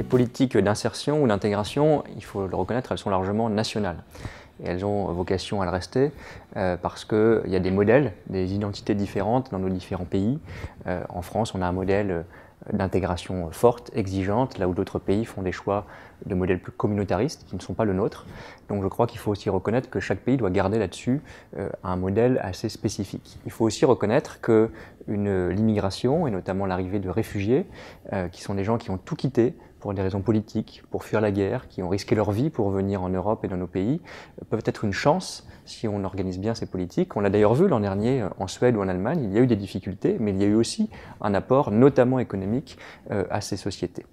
politiques d'insertion ou d'intégration, il faut le reconnaître, elles sont largement nationales. Et elles ont vocation à le rester parce qu'il y a des modèles, des identités différentes dans nos différents pays. En France, on a un modèle d'intégration forte, exigeante, là où d'autres pays font des choix de modèles plus communautaristes qui ne sont pas le nôtre. Donc je crois qu'il faut aussi reconnaître que chaque pays doit garder là-dessus un modèle assez spécifique. Il faut aussi reconnaître que l'immigration, et notamment l'arrivée de réfugiés, qui sont des gens qui ont tout quitté pour des raisons politiques, pour fuir la guerre, qui ont risqué leur vie pour venir en Europe et dans nos pays, peuvent être une chance si on organise bien ces politiques. On l'a d'ailleurs vu l'an dernier en Suède ou en Allemagne, il y a eu des difficultés, mais il y a eu aussi un apport, notamment économique, à ces sociétés.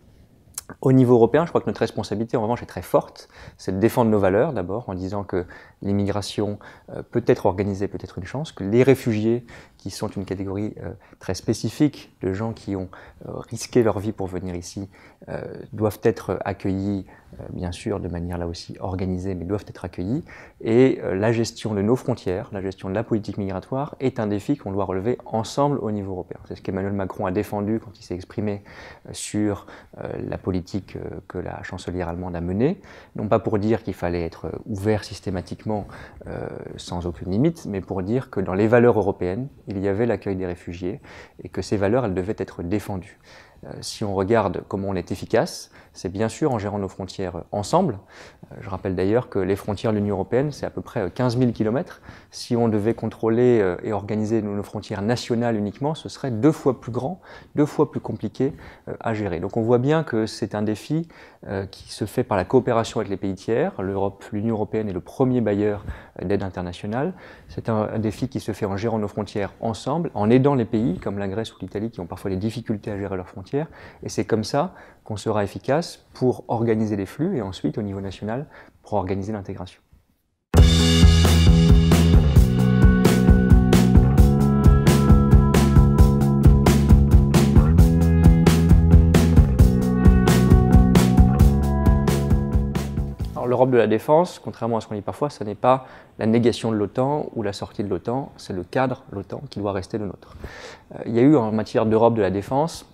Au niveau européen, je crois que notre responsabilité, en revanche, est très forte. C'est de défendre nos valeurs, d'abord, en disant que l'immigration peut être organisée, peut être une chance, que les réfugiés, qui sont une catégorie très spécifique de gens qui ont risqué leur vie pour venir ici, doivent être accueillis, bien sûr, de manière là aussi organisée, mais doivent être accueillis. Et la gestion de nos frontières, la gestion de la politique migratoire est un défi qu'on doit relever ensemble au niveau européen. C'est ce qu'Emmanuel Macron a défendu quand il s'est exprimé sur la politique que la chancelière allemande a menée. Non pas pour dire qu'il fallait être ouvert systématiquement sans aucune limite, mais pour dire que dans les valeurs européennes, il y avait l'accueil des réfugiés et que ces valeurs, elles devaient être défendues. Si on regarde comment on est efficace, c'est bien sûr en gérant nos frontières ensemble. Je rappelle d'ailleurs que les frontières de l'Union européenne, c'est à peu près 15 000 km. Si on devait contrôler et organiser nos frontières nationales uniquement, ce serait 2 fois plus grand, 2 fois plus compliqué à gérer. Donc on voit bien que c'est un défi qui se fait par la coopération avec les pays tiers. L'Union européenne est le premier bailleur d'aide internationale. C'est un défi qui se fait en gérant nos frontières ensemble, en aidant les pays comme la Grèce ou l'Italie qui ont parfois des difficultés à gérer leurs frontières. Et c'est comme ça qu'on sera efficace pour organiser les flux et ensuite au niveau national pour organiser l'intégration. L'Europe de la défense, contrairement à ce qu'on dit parfois, ce n'est pas la négation de l'OTAN ou la sortie de l'OTAN, c'est le cadre de l'OTAN qui doit rester le nôtre. Il y a eu en matière d'Europe de la défense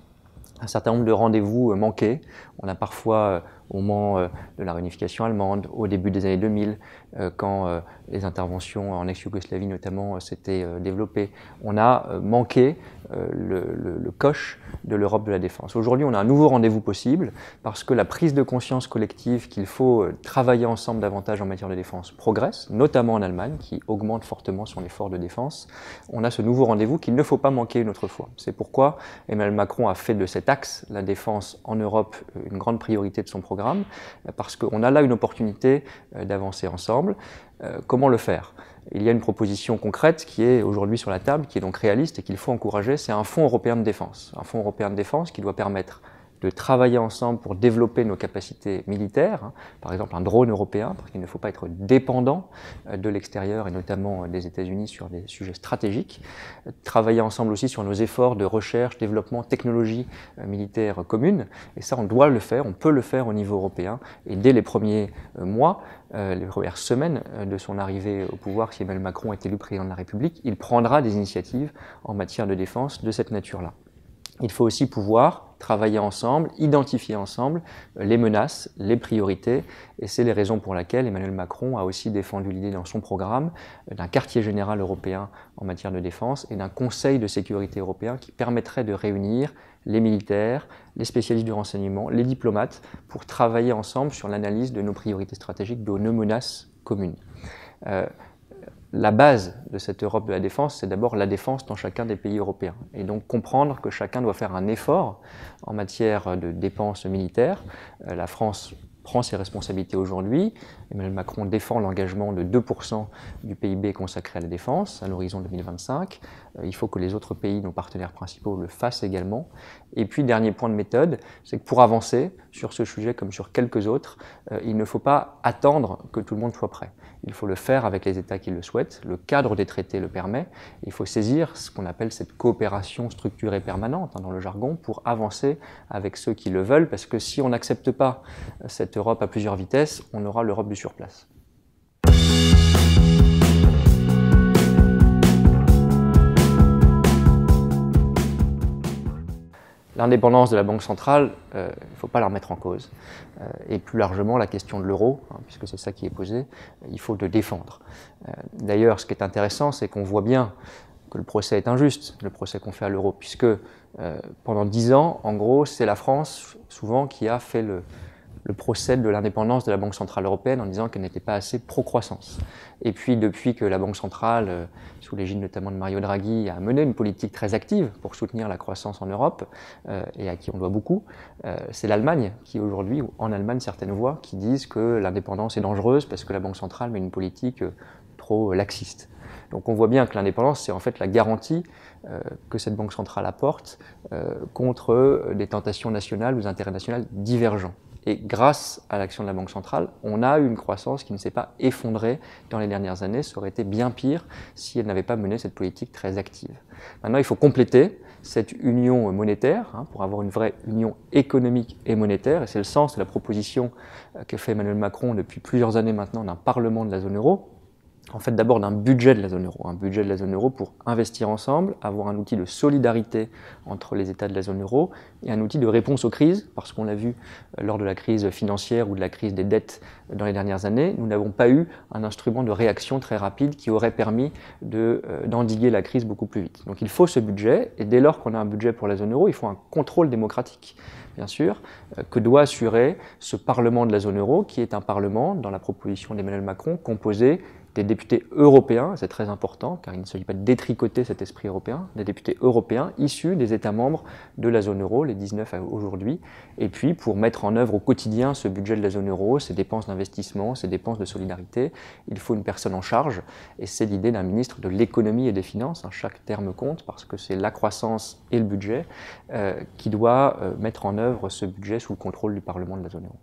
un certain nombre de rendez-vous manqués. On a parfois, au moment de la réunification allemande, au début des années 2000, quand les interventions en ex-Yougoslavie notamment s'étaient développées, on a manqué le coche de l'Europe de la défense. Aujourd'hui, on a un nouveau rendez-vous possible parce que la prise de conscience collective qu'il faut travailler ensemble davantage en matière de défense progresse, notamment en Allemagne, qui augmente fortement son effort de défense. On a ce nouveau rendez-vous qu'il ne faut pas manquer une autre fois. C'est pourquoi Emmanuel Macron a fait de cet axe, la défense en Europe, une grande priorité de son programme, parce qu'on a là une opportunité d'avancer ensemble. Comment le faire ? Il y a une proposition concrète qui est aujourd'hui sur la table, qui est donc réaliste et qu'il faut encourager, c'est un fonds européen de défense. Un fonds européen de défense qui doit permettre de travailler ensemble pour développer nos capacités militaires, par exemple un drone européen, parce qu'il ne faut pas être dépendant de l'extérieur et notamment des États-Unis sur des sujets stratégiques, travailler ensemble aussi sur nos efforts de recherche, développement, technologie militaire commune, et ça on doit le faire, on peut le faire au niveau européen, et dès les premiers mois, les premières semaines de son arrivée au pouvoir, si Emmanuel Macron est élu président de la République, il prendra des initiatives en matière de défense de cette nature-là. Il faut aussi pouvoir travailler ensemble, identifier ensemble les menaces, les priorités, et c'est les raisons pour lesquelles Emmanuel Macron a aussi défendu l'idée dans son programme d'un quartier général européen en matière de défense et d'un conseil de sécurité européen qui permettrait de réunir les militaires, les spécialistes du renseignement, les diplomates, pour travailler ensemble sur l'analyse de nos priorités stratégiques, de nos menaces communes. La base de cette Europe de la défense, c'est d'abord la défense dans chacun des pays européens. Et donc comprendre que chacun doit faire un effort en matière de dépenses militaires. La France prend ses responsabilités aujourd'hui. Emmanuel Macron défend l'engagement de 2% du PIB consacré à la défense à l'horizon 2025. Il faut que les autres pays, nos partenaires principaux, le fassent également. Et puis, dernier point de méthode, c'est que pour avancer sur ce sujet comme sur quelques autres, il ne faut pas attendre que tout le monde soit prêt. Il faut le faire avec les États qui le souhaitent. Le cadre des traités le permet. Il faut saisir ce qu'on appelle cette coopération structurée permanente dans le jargon pour avancer avec ceux qui le veulent, parce que si on n'accepte pas cette Europe à plusieurs vitesses, on aura l'Europe du surplace. l'indépendance de la Banque centrale, il ne faut pas la remettre en cause. Et plus largement, la question de l'euro, puisque c'est ça qui est posé, il faut le défendre. D'ailleurs, ce qui est intéressant, c'est qu'on voit bien que le procès est injuste, le procès qu'on fait à l'euro, puisque pendant 10 ans, en gros, c'est la France, souvent, qui a fait le procès de l'indépendance de la Banque centrale européenne en disant qu'elle n'était pas assez pro-croissance. Et puis, depuis que la Banque centrale, sous l'égide notamment de Mario Draghi, a mené une politique très active pour soutenir la croissance en Europe, et à qui on doit beaucoup, c'est l'Allemagne qui aujourd'hui, ou en Allemagne certaines voix, qui disent que l'indépendance est dangereuse parce que la Banque centrale met une politique trop laxiste. Donc on voit bien que l'indépendance, c'est en fait la garantie que cette Banque centrale apporte contre des tentations nationales ou intérêts nationaux divergents. Et grâce à l'action de la Banque centrale, on a eu une croissance qui ne s'est pas effondrée dans les dernières années. Ça aurait été bien pire si elle n'avait pas mené cette politique très active. Maintenant, il faut compléter cette union monétaire pour avoir une vraie union économique et monétaire. Et c'est le sens de la proposition que fait Emmanuel Macron depuis plusieurs années maintenant d'un Parlement de la zone euro. En fait, d'abord d'un budget de la zone euro. Un budget de la zone euro pour investir ensemble, avoir un outil de solidarité entre les États de la zone euro et un outil de réponse aux crises, parce qu'on l'a vu lors de la crise financière ou de la crise des dettes dans les dernières années, nous n'avons pas eu un instrument de réaction très rapide qui aurait permis d'endiguer la crise beaucoup plus vite. Donc il faut ce budget, et dès lors qu'on a un budget pour la zone euro, il faut un contrôle démocratique, bien sûr, que doit assurer ce Parlement de la zone euro, qui est un Parlement, dans la proposition d'Emmanuel Macron, composé des députés européens, c'est très important, car il ne s'agit pas de détricoter cet esprit européen, des députés européens issus des États membres de la zone euro, les 19 aujourd'hui, et puis pour mettre en œuvre au quotidien ce budget de la zone euro, ses dépenses d'investissement, ses dépenses de solidarité, il faut une personne en charge, et c'est l'idée d'un ministre de l'économie et des finances, chaque terme compte, parce que c'est la croissance et le budget qui doit mettre en œuvre ce budget sous le contrôle du Parlement de la zone euro.